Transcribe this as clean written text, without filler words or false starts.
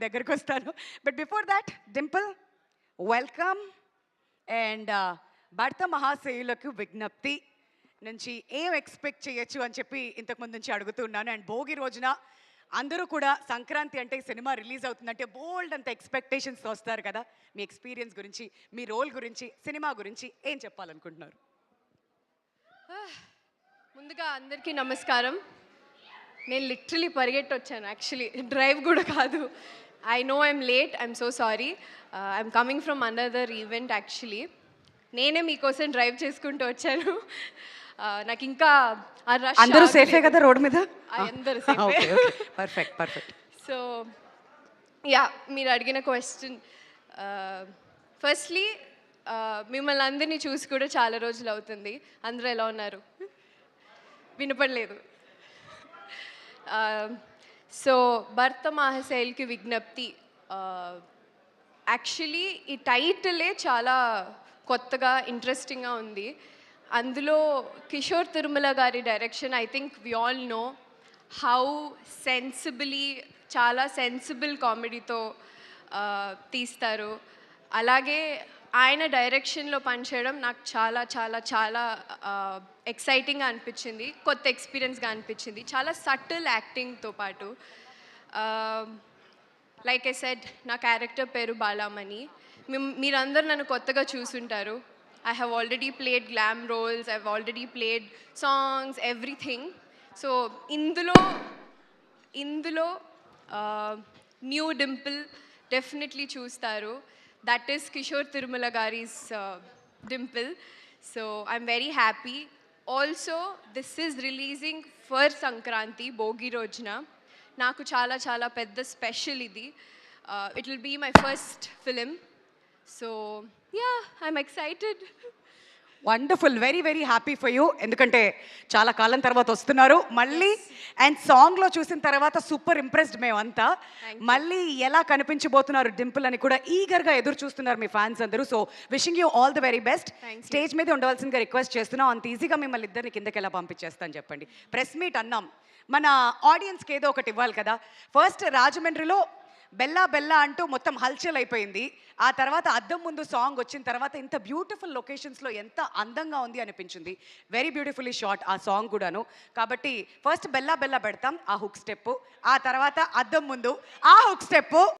దగ్గరికి వస్తాను. But before that Dimple welcome. And భర్త మహాశయులకు విజ్ఞప్తి నుంచి ఏం ఎక్స్పెక్ట్ చేయొచ్చు అని చెప్పి ఇంతకుముందు నుంచి అడుగుతున్నాను. అండ్ భోగి రోజున అందరూ కూడా సంక్రాంతి అంటే సినిమా రిలీజ్ అవుతుందంటే బోల్డ్ అంత ఎక్స్పెక్టేషన్స్తో వస్తారు కదా. మీ ఎక్స్పీరియన్స్ గురించి, మీ రోల్ గురించి, సినిమా గురించి ఏం చెప్పాలనుకుంటున్నారు? ముందుగా అందరికీ నమస్కారం. నేను లిటరలీ పరిగెట్టి వచ్చాను, యాక్చువల్లీ డ్రైవ్ కూడా కాదు. I know I'm late, I'm so sorry. I'm coming from another event actually. నేనే మీకోసం డ్రైవ్ చేసుకుంటూ వచ్చాను. నాకు ఇంకా అందరూ సేఫే కదా రోడ్ మీద? అందరూ పర్ఫెక్ట్ పర్ఫెక్ట్. సో యా, మీరు అడిగిన క్వశ్చన్, ఫస్ట్లీ మిమ్మల్ని అందరినీ చూసి కూడా చాలా రోజులు అవుతుంది. అందరూ ఎలా ఉన్నారు? వినపడలేదు. సో భర్త మహాశైల్కి విజ్ఞప్తి, యాక్చువల్లీ ఈ టైటిలే చాలా కొత్తగా ఇంట్రెస్టింగ్గా ఉంది. అందులో కిషోర్ తిరుమల గారి direction, I think we all know how sensibly, చాలా సెన్సిబుల్ కామెడీతో తీస్తారు. అలాగే ఆయన డైరెక్షన్లో పనిచేయడం నాకు చాలా చాలా చాలా ఎక్సైటింగ్గా అనిపించింది, కొత్త ఎక్స్పీరియన్స్గా అనిపించింది. చాలా సటిల్ యాక్టింగ్తో పాటు, లైక్ ఐ సెడ్, నా క్యారెక్టర్ పేరు బాలామణి. మీరందరూ నన్ను కొత్తగా చూసుంటారు. I have already played glam roles, I've already played songs, everything. So ఇందులో న్యూ డింపుల్ డెఫినెట్లీ చూస్తారు. దట్ ఈస్ కిషోర్ తిరుమల గారిస్ dimple. So I'm very happy. Also this is releasing for Sankranti, Bhogi రోజున. నాకు చాలా చాలా పెద్ద స్పెషల్ ఇది. It will be my first film. So yeah, I'm excited. Wonderful, very very happy for you. ఎందుకంటే చాలా కాలం తర్వాత వస్తున్నారు మళ్ళీ. అండ్ సాంగ్లో చూసిన తర్వాత సూపర్ ఇంప్రెస్డ్ మేమంతా. మళ్ళీ ఎలా కనిపించబోతున్నారు డింపుల్ అని కూడా ఈగర్గా ఎదురు చూస్తున్నారు మీ ఫ్యాన్స్ అందరూ. So wishing you all the very best. Stage మీద ఉండవలసిందిగా రిక్వెస్ట్ చేస్తున్నాం. అంత ఈజీగా మిమ్మల్ని ఇద్దరిని కిందకి ఎలా పంపించేస్తాను చెప్పండి. ప్రెస్ మీట్ అన్నాం, మన ఆడియన్స్కి ఏదో ఒకటి ఇవ్వాలి కదా. ఫస్ట్ రాజమండ్రిలో బెల్లా బెల్లా అంటూ మొత్తం హల్చల్ అయిపోయింది. ఆ తర్వాత అద్దం ముందు సాంగ్ వచ్చిన తర్వాత ఇంత బ్యూటిఫుల్ లొకేషన్స్లో ఎంత అందంగా ఉంది అనిపించింది. వెరీ బ్యూటిఫుల్లీ షాట్ ఆ సాంగ్ కూడాను. కాబట్టి ఫస్ట్ బెల్లా బెల్లా పెడతాం, ఆ హుక్ స్టెప్. ఆ తర్వాత అద్దం ముందు ఆ హుక్ స్టెప్.